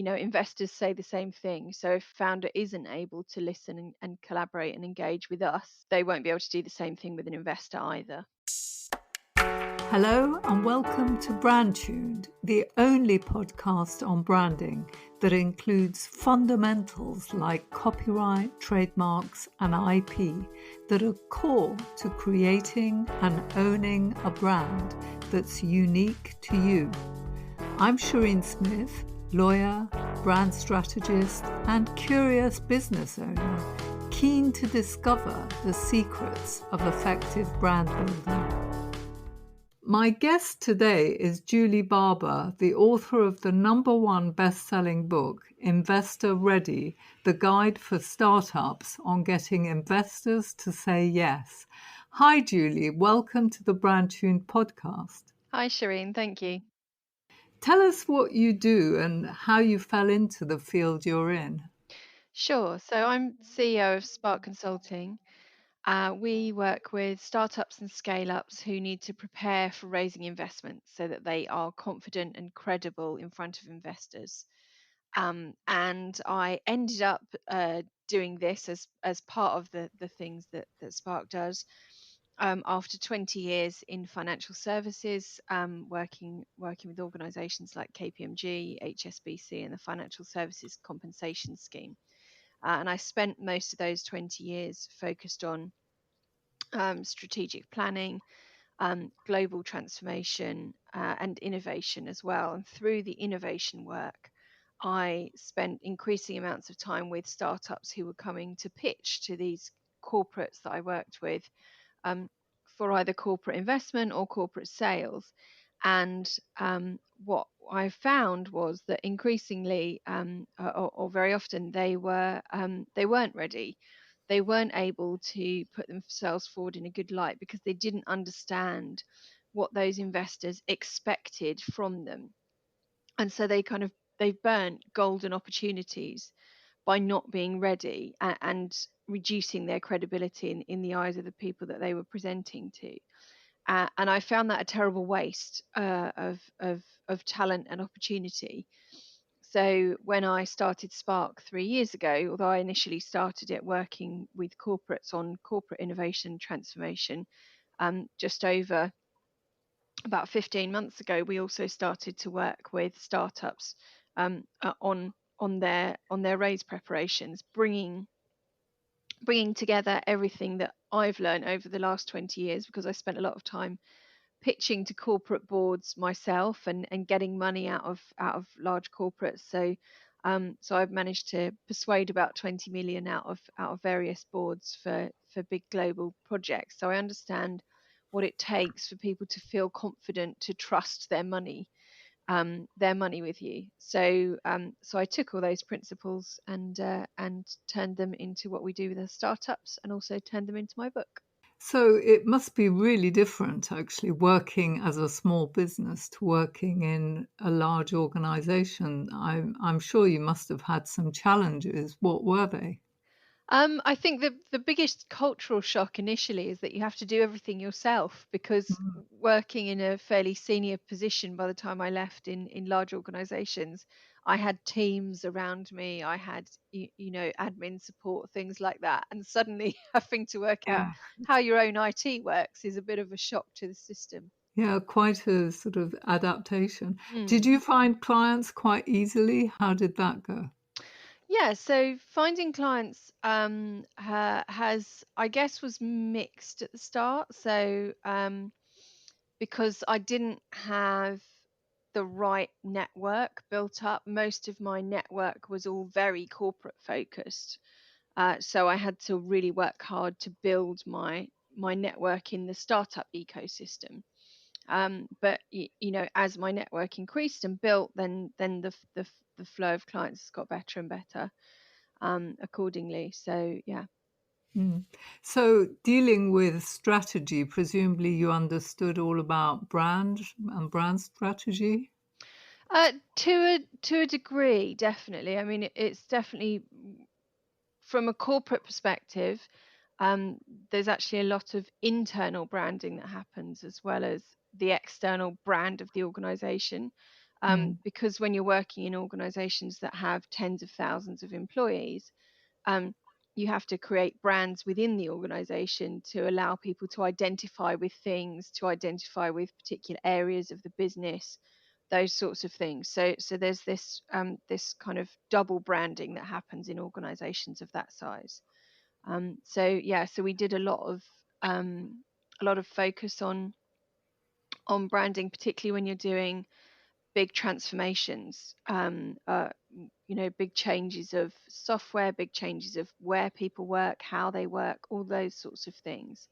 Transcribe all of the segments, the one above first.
investors say the same thing. So if founder isn't able to listen and collaborate and engage with us, they won't be able to do the same thing with an investor either. Hello and welcome to Brandtuned, the only podcast on branding that includes fundamentals like copyright, trademarks and IP that are core to creating and owning a brand that's unique to you. I'm Shireen Smith, lawyer, brand strategist and curious business owner, keen to discover the secrets of effective brand building. My guest today is Julie Barber, the author of the #1 best-selling book, Investor Ready, the guide for startups on getting investors to say yes. Hi, Julie. Welcome to the Brandtuned podcast. Hi, Shireen. Thank you. Tell us what you do and how you fell into the field you're in. Sure. So I'm CEO of Spark Consulting. We work with startups and scale-ups who need to prepare for raising investments so that they are confident and credible in front of investors. And I ended up doing this as part of the things that Spark does. After 20 years in financial services, working with organisations like KPMG, HSBC, and the Financial Services Compensation Scheme. And I spent most of those 20 years focused on strategic planning, global transformation, and innovation as well. And through the innovation work, I spent increasing amounts of time with startups who were coming to pitch to these corporates that I worked with for either corporate investment or corporate sales. And what I found was that increasingly, or very often, they weren't ready. They weren't able to put themselves forward in a good light because they didn't understand what those investors expected from them, and so they burnt golden opportunities by not being ready and reducing their credibility in the eyes of the people that they were presenting to. And I found that a terrible waste of talent and opportunity. So when I started Spark 3 years ago, although I initially started it working with corporates on corporate innovation transformation, just over about 15 months ago, we also started to work with startups on their raise preparations, bringing together everything that I've learned over the last 20 years, because I spent a lot of time pitching to corporate boards myself and getting money out of large corporates. So I've managed to persuade about 20 million out of various boards for big global projects. So I understand what it takes for people to feel confident to trust their money with you. So I took all those principles and turned them into what we do with the startups, and also turned them into my book. So it must be really different, actually, working as a small business to working in a large organization. I'm sure you must have had some challenges. What were they? I think the biggest cultural shock initially is that you have to do everything yourself, because Mm. working in a fairly senior position by the time I left in large organizations, I had teams around me, I had admin support, things like that, and suddenly having to work out Yeah. how your own IT works is a bit of a shock to the system. Yeah, quite a sort of adaptation. Did Mm. you find clients quite easily? How did that go? Yeah, so finding clients has, I guess, was mixed at the start. So because I didn't have the right network built up, most of my network was all very corporate focused. So I had to really work hard to build my network in the startup ecosystem. But as my network increased and built, then the flow of clients has got better and better accordingly. So yeah. Mm. So dealing with strategy, presumably you understood all about brand and brand strategy. To a degree, definitely. I mean, it's definitely from a corporate perspective. There's actually a lot of internal branding that happens, as well as the external brand of the organization. Mm. because when you're working in organizations that have tens of thousands of employees, um, you have to create brands within the organization to allow people to identify with things, to identify with particular areas of the business, those sorts of things. So there's this kind of double branding that happens in organizations of that size. So yeah, so we did a lot of focus on branding, particularly when you're doing big transformations, big changes of software, big changes of where people work, how they work, all those sorts of things.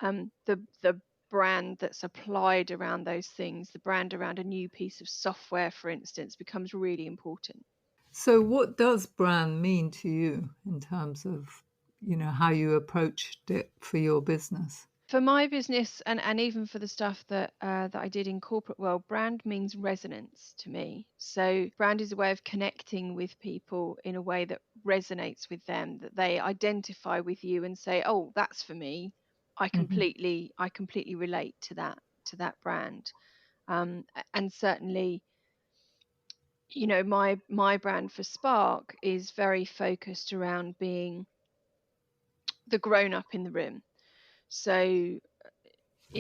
The brand that's applied around those things, the brand around a new piece of software, for instance, becomes really important. So, what does brand mean to you in terms of, how you approached it for your business? For my business, and even for the stuff that I did in corporate world, brand means resonance to me. So brand is a way of connecting with people in a way that resonates with them, that they identify with you and say, "Oh, that's for me. Hmm. I completely relate to that brand." And certainly, my brand for Spark is very focused around being the grown up in the room. So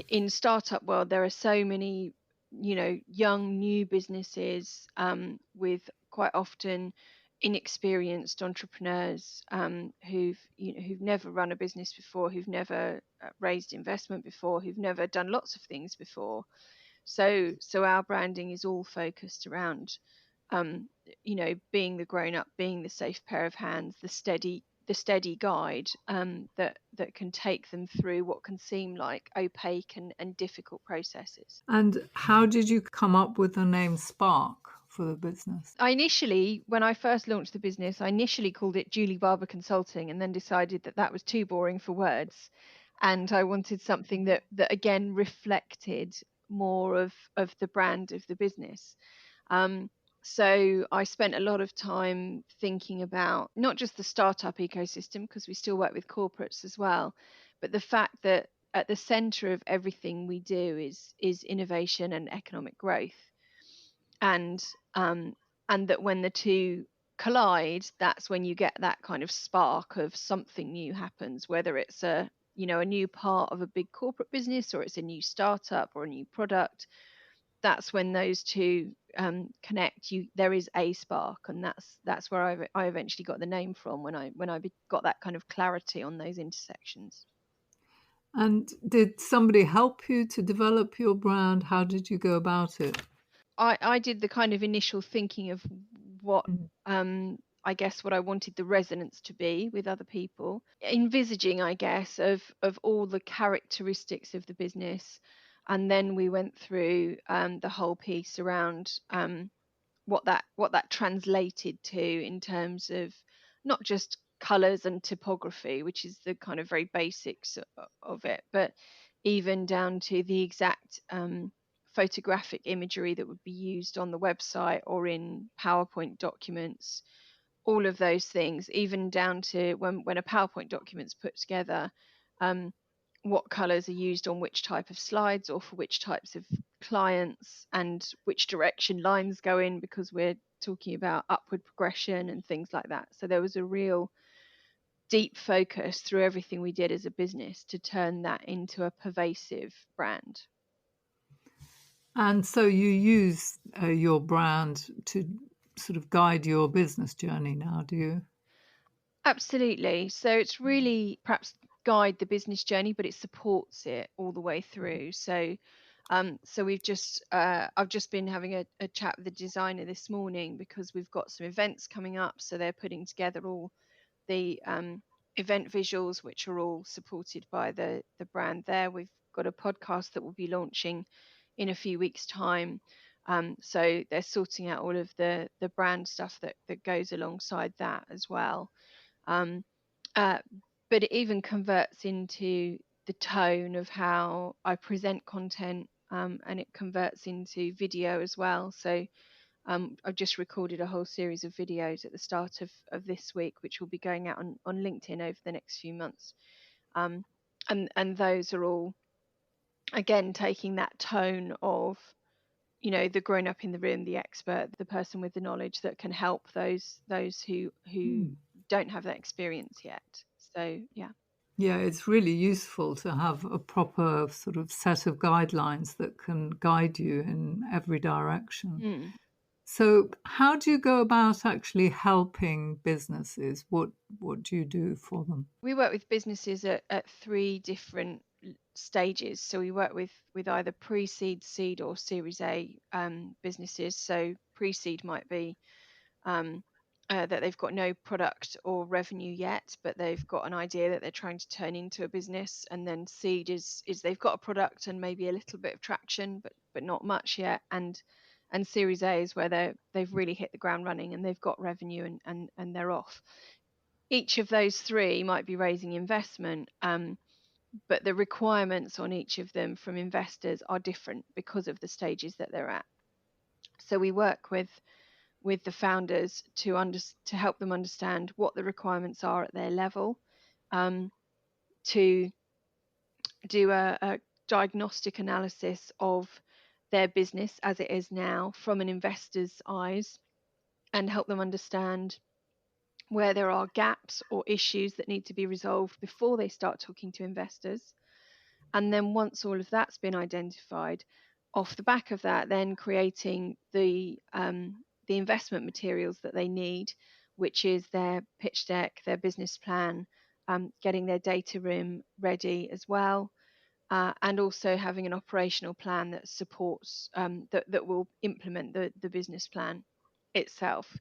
in startup world, there are so many, young new businesses, with quite often inexperienced entrepreneurs, who've never run a business before, who've never raised investment before, who've never done lots of things before. So our branding is all focused around, being the grown up, being the safe pair of hands, the steady guide, that can take them through what can seem like opaque and difficult processes. And how did you come up with the name Spark for the business? When I first launched the business, I initially called it Julie Barber Consulting, and then decided that that was too boring for words, and I wanted something that again reflected more of the brand of the business. Um, so I spent a lot of time thinking about not just the startup ecosystem, because we still work with corporates as well, but the fact that at the center of everything we do is innovation and economic growth, and um, and that when the two collide, that's when you get that kind of spark of something new happens, whether it's a new part of a big corporate business, or it's a new startup or a new product. That's when those two connect. There is a spark, and that's where I eventually got the name from, when I got that kind of clarity on those intersections. And did somebody help you to develop your brand? How did you go about it? I did the kind of initial thinking of what, Mm. I guess, what I wanted the resonance to be with other people, envisaging, I guess, of all the characteristics of the business, and then we went through the whole piece around, what that translated to in terms of not just colors and typography, which is the kind of very basics of it, but even down to the exact photographic imagery that would be used on the website or in PowerPoint documents. All of those things, even down to when a PowerPoint document's put together, um, what colors are used on which type of slides or for which types of clients, and which direction lines go in, because we're talking about upward progression and things like that. So there was a real deep focus through everything we did as a business to turn that into a pervasive brand. And so you use your brand to sort of guide your business journey now, do you? Absolutely. So it's really perhaps guide the business journey, but it supports it all the way through. So I've just been having a chat with the designer this morning, because we've got some events coming up. So they're putting together all the event visuals, which are all supported by the brand there. We've got a podcast that will be launching in a few weeks' time. So they're sorting out all of the brand stuff that goes alongside that as well. Um, uh, but it even converts into the tone of how I present content, and it converts into video as well. So I've just recorded a whole series of videos at the start of this week, which will be going out on LinkedIn over the next few months. Um, and those are all, again, taking that tone of, the grown up in the room, the expert, the person with the knowledge that can help those who Hmm. don't have that experience yet. So yeah. Yeah, it's really useful to have a proper sort of set of guidelines that can guide you in every direction. Hmm. So, how do you go about actually helping businesses? What do you do for them? We work with businesses at three different stages. So we work with either pre-seed, seed, or Series A businesses. So pre-seed might be um, that they've got no product or revenue yet, but they've got an idea that they're trying to turn into a business. And then seed is they've got a product and maybe a little bit of traction, but not much yet. And Series A is where they've really hit the ground running and they've got revenue and they're off. Each of those three might be raising investment, but the requirements on each of them from investors are different because of the stages that they're at. So we work with the founders to help them understand what the requirements are at their level, to do a diagnostic analysis of their business as it is now from an investor's eyes, and help them understand where there are gaps or issues that need to be resolved before they start talking to investors. And then once all of that's been identified, off the back of that, then creating the investment materials that they need, which is their pitch deck, their business plan, getting their data room ready as well, and also having an operational plan that supports that will implement the business plan itself.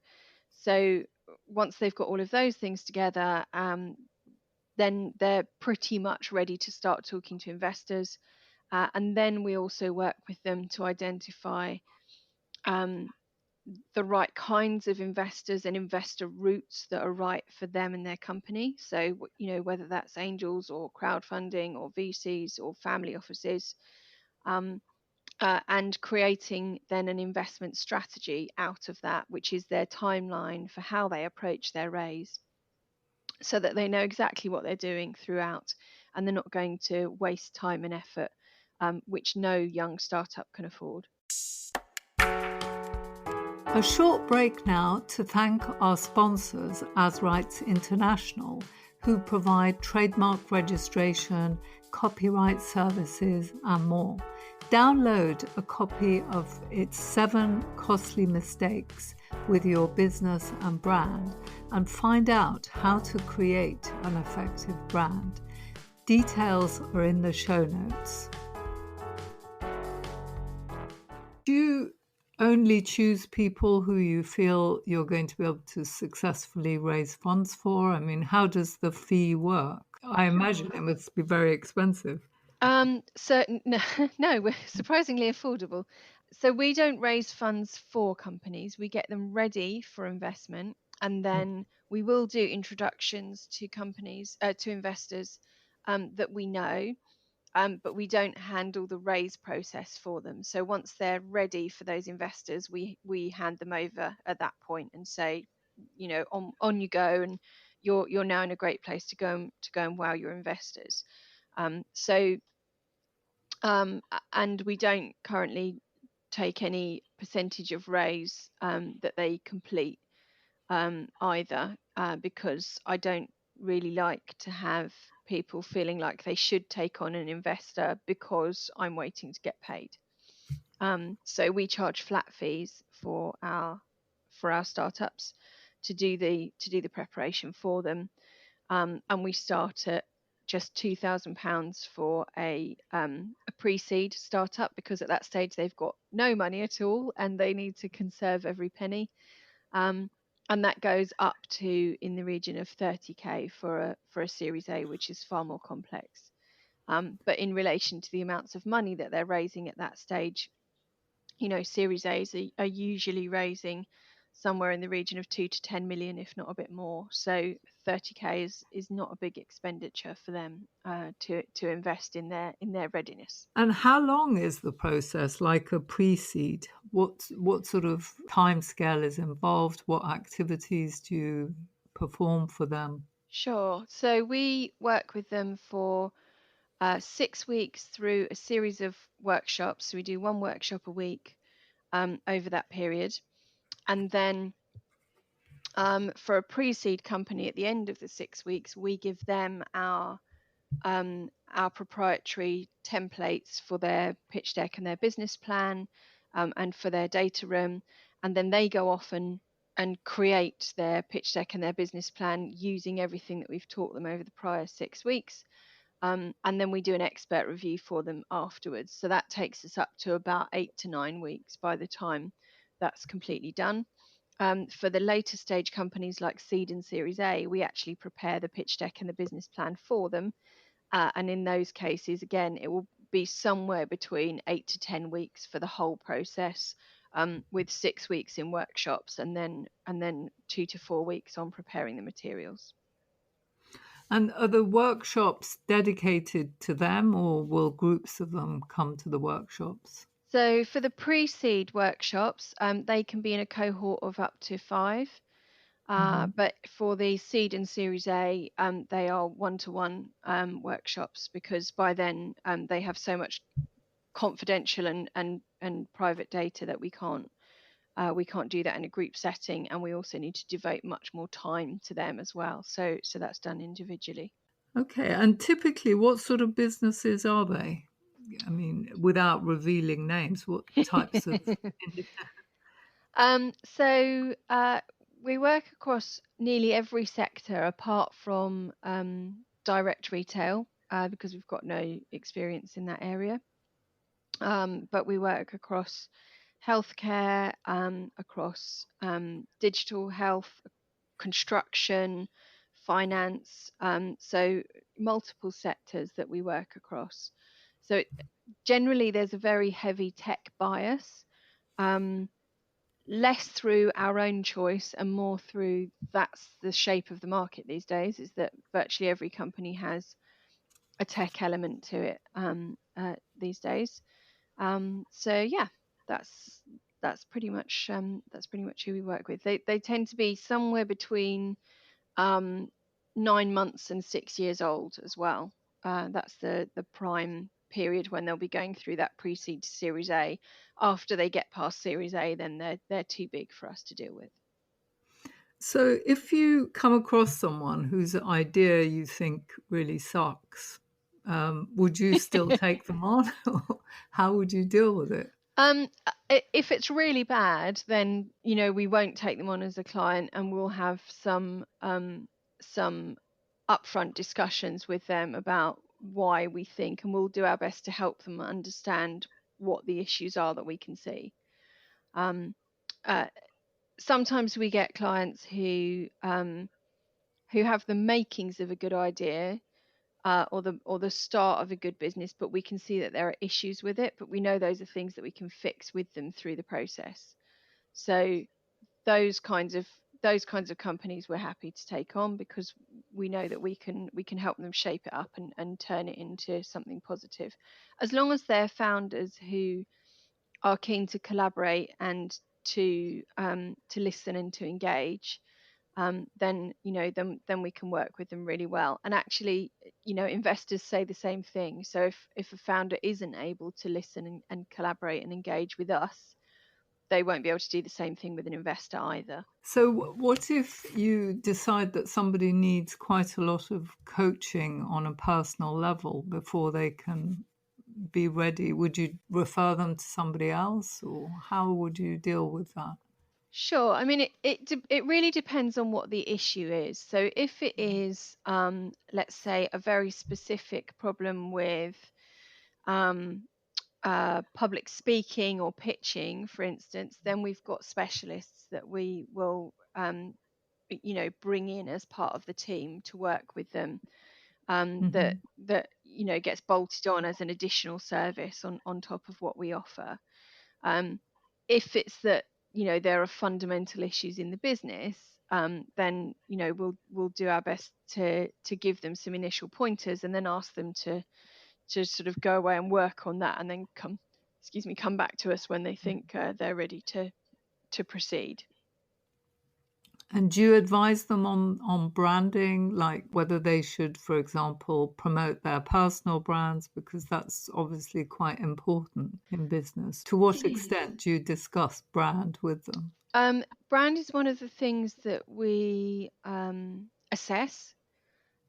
So once they've got all of those things together, then they're pretty much ready to start talking to investors. And then we also work with them to identify um, the right kinds of investors and investor routes that are right for them and their company. So, whether that's angels or crowdfunding or VCs or family offices, um, and creating then an investment strategy out of that, which is their timeline for how they approach their raise, so that they know exactly what they're doing throughout and they're not going to waste time and effort, which no young startup can afford. A short break now to thank our sponsors, As Rights International, who provide trademark registration, copyright services, and more. Download a copy of its 7 Costly Mistakes with your business and brand and find out how to create an effective brand. Details are in the show notes. Do you only choose people who you feel you're going to be able to successfully raise funds for? I mean, how does the fee work? I imagine it must be very expensive. So no, no, we're surprisingly affordable. So we don't raise funds for companies. We get them ready for investment, and then we will do introductions to companies, to investors that we know, but we don't handle the raise process for them. So once they're ready for those investors, we hand them over at that point and say, on you go, and you're now in a great place to go and wow your investors. So and we don't currently take any percentage of raise that they complete either, because I don't really like to have people feeling like they should take on an investor because I'm waiting to get paid. So we charge flat fees for our startups to do the preparation for them, and we start at just £2,000 for a pre-seed startup, because at that stage they've got no money at all and they need to conserve every penny. Um, and that goes up to in the region of 30k for a Series A, which is far more complex. But in relation to the amounts of money that they're raising at that stage, Series A's are usually raising somewhere in the region of 2 to 10 million, if not a bit more. So 30k is not a big expenditure for them to invest in their readiness. And how long is the process, like a pre-seed? What sort of timescale is involved? What activities do you perform for them? Sure. So we work with them for 6 weeks through a series of workshops. So we do one workshop a week, over that period. And then for a pre-seed company, at the end of the 6 weeks, we give them our proprietary templates for their pitch deck and their business plan, and for their data room, and then they go off and create their pitch deck and their business plan using everything that we've taught them over the prior 6 weeks. And then we do an expert review for them afterwards. So that takes us up to about 8 to 9 weeks by the time that's completely done. For the later stage companies like Seed and Series A, we actually prepare the pitch deck and the business plan for them. And in those cases, again, it will be somewhere between 8 to 10 weeks for the whole process, with 6 weeks in workshops and then 2 to 4 weeks on preparing the materials. And are the workshops dedicated to them, or will groups of them come to the workshops? So for the pre-seed workshops, they can be in a cohort of up to 5. Mhm. But for the seed and series A, they are one-to-one workshops, because by then they have so much confidential and private data that we can't do that in a group setting, and we also need to devote much more time to them as well. So that's done individually. Okay, and typically, what sort of businesses are they? I mean, without revealing names, what types of... So we work across nearly every sector apart from direct retail, because we've got no experience in that area. But we work across healthcare, across digital health, construction, finance. So multiple sectors that we work across. So generally, there's a very heavy tech bias. Um, Less through our own choice and more through that's the shape of the market these days, is that virtually every company has a tech element to it these days. So yeah, that's that's pretty much who we work with. They tend to be somewhere between um, 9 months and 6 years old as well. That's the prime period when they'll be going through that pre-seed to Series A. After they get past Series A, then they're too big for us to deal with. So, if you come across someone whose idea you think really sucks, would you still take them on? Or how would you deal with it? If it's really bad, then we won't take them on as a client, and we'll have some upfront discussions with them about why we think, and we'll do our best to help them understand what the issues are that we can see. Um, uh, Sometimes we get clients who have the makings of a good idea, or the start of a good business, but we can see that there are issues with it, but we know those are things that we can fix with them through the process. So those kinds of those kinds of companies we're happy to take on, because we know that we can help them shape it up and turn it into something positive, as long as they're founders who are keen to collaborate and to listen and to engage. Then then we can work with them really well. And actually, investors say the same thing. So if a founder isn't able to listen and collaborate and engage with us, they won't be able to do the same thing with an investor either. So, what if you decide that somebody needs quite a lot of coaching on a personal level before they can be ready? Would you refer them to somebody else, or how would you deal with that? Sure. I mean, it really depends on what the issue is. So if it is, let's say, a very specific problem with um, public speaking or pitching, for instance, then we've got specialists that we will, bring in as part of the team to work with them. That Hmm. gets bolted on as an additional service on top of what we offer. Um, if it's that there are fundamental issues in the business, then we'll do our best to give them some initial pointers, and then ask them to sort of go away and work on that, and then come back to us when they think they're ready to proceed. And do you advise them on branding, like whether they should, for example, promote their personal brands? Because that's obviously quite important in business. To what extent do you discuss brand with them? Brand is one of the things that we assess,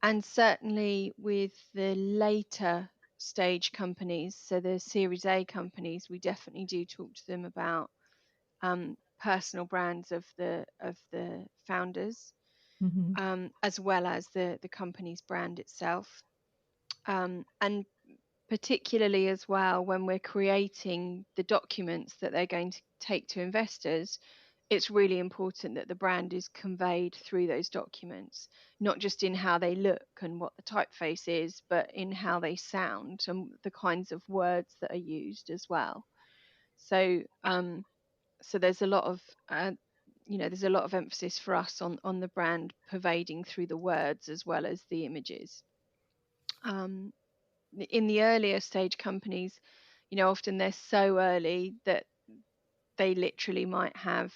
and certainly with the later stage companies, so the Series A companies, we definitely do talk to them about personal brands of the founders, Hmm. as well as the company's brand itself, and particularly as well when we're creating the documents that they're going to take to investors. It's really important that the brand is conveyed through those documents, not just in how they look and what the typeface is, but in how they sound and the kinds of words that are used as well. So, so there's a lot of there's a lot of emphasis for us on the brand pervading through the words as well as the images. Um, in the earlier stage companies, often they're so early that they literally might have,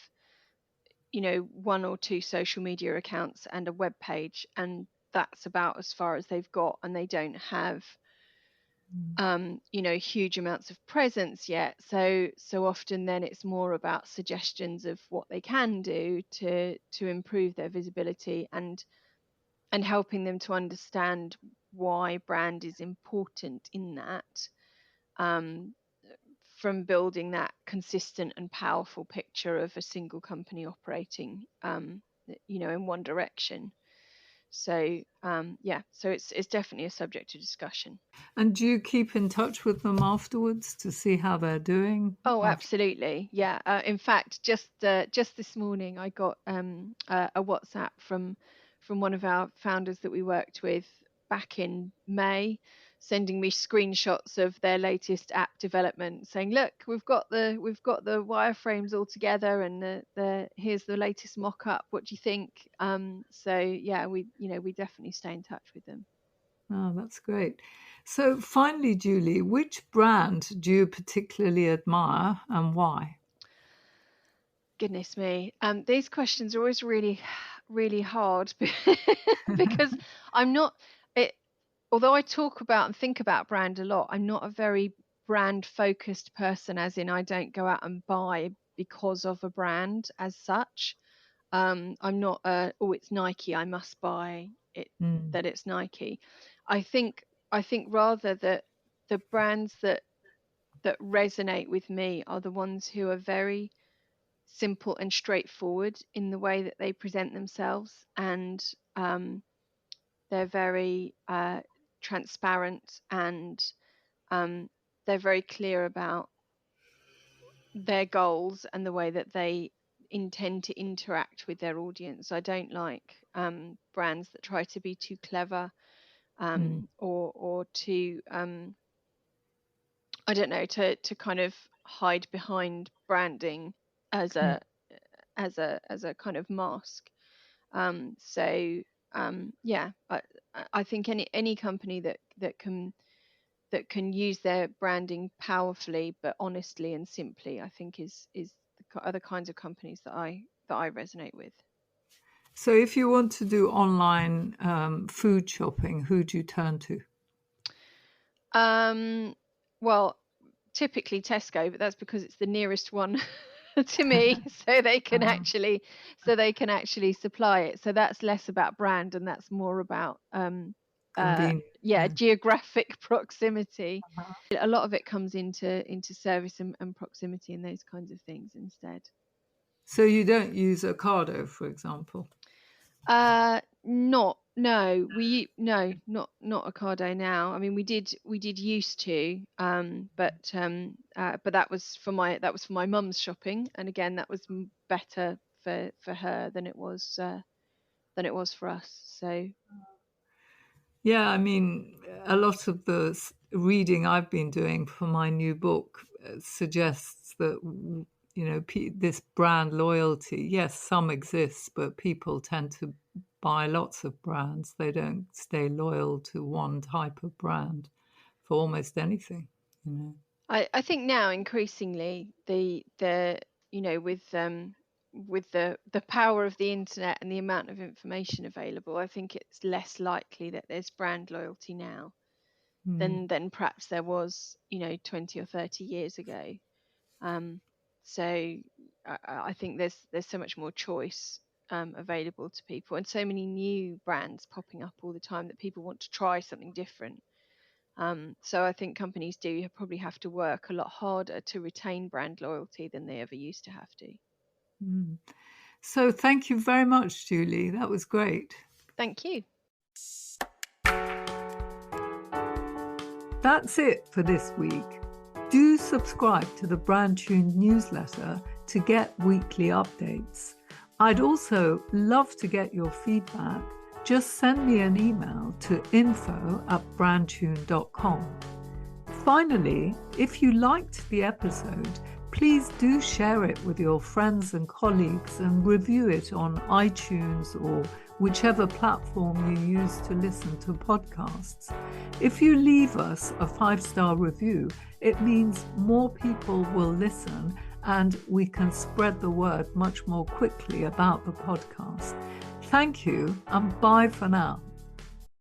one or two social media accounts and a web page, and that's about as far as they've got, and they don't have, huge amounts of presence yet. So often then it's more about suggestions of what they can do to improve their visibility and helping them to understand why brand is important in that. Um, from building that consistent and powerful picture of a single company operating, in one direction. So yeah, so it's definitely a subject of discussion. And do you keep in touch with them afterwards to see how they're doing? Oh, After? absolutely. Yeah. In fact, just this morning, I got a WhatsApp from one of our founders that we worked with back in May, sending me screenshots of their latest app development, saying, "Look, we've got the wireframes all together, and the here's the latest mock-up. What do you think?" So yeah, we definitely stay in touch with them. Oh, that's great. So finally, Julie, which brand do you particularly admire and why? Goodness me. These questions are always really, really hard because I'm not it, although I talk about and think about brand a lot, I'm not a very brand focused person, as in I don't go out and buy because of a brand as such. I'm not oh, it's Nike, I must buy it Mm, that it's Nike. I think rather that the brands that resonate with me are the ones who are very simple and straightforward in the way that they present themselves, and they're very transparent, and um, they're very clear about their goals and the way that they intend to interact with their audience. I don't like brands that try to be too clever, mm, or too I don't know, to kind of hide behind branding as mm. a kind of mask. So yeah, I think any company that can use their branding powerfully but honestly and simply, I think is are the kinds of companies that I resonate with. So if you want to do online food shopping, who do you turn to? Um, well, typically Tesco, but that's because it's the nearest one to me, so they can Uh, actually supply it. So that's less about brand and that's more about convenient. yeah, Yeah. geographic proximity. Uh-huh. A lot of it comes into service and proximity and those kinds of things instead. So you don't use Ocado, for example. Not no, no, not Ocado now. I mean, we did used to, but that was for my mum's shopping, and again, that was better for her than it was for us. So Yeah, I mean, a lot of the reading I've been doing for my new book suggests that, this brand loyalty, yes, some exists, but people tend to buy lots of brands. They don't stay loyal to one type of brand for almost anything, you know. I think now increasingly the with with the power of the internet and the amount of information available, I think it's less likely that there's brand loyalty now Mm. than perhaps there was, 20 or 30 years ago. Um, so I think there's so much more choice available to people, and so many new brands popping up all the time that people want to try something different. So I think companies do probably have to work a lot harder to retain brand loyalty than they ever used to have to. Mm. So thank you very much, Julie. That was great. Thank you. That's it for this week. Do subscribe to the BrandTuned newsletter to get weekly updates. I'd also love to get your feedback. Just send me an email to info@brandtuned.com. Finally, if you liked the episode, please do share it with your friends and colleagues and review it on iTunes or whichever platform you use to listen to podcasts. If you leave us a 5-star review, it means more people will listen and we can spread the word much more quickly about the podcast. Thank you and bye for now.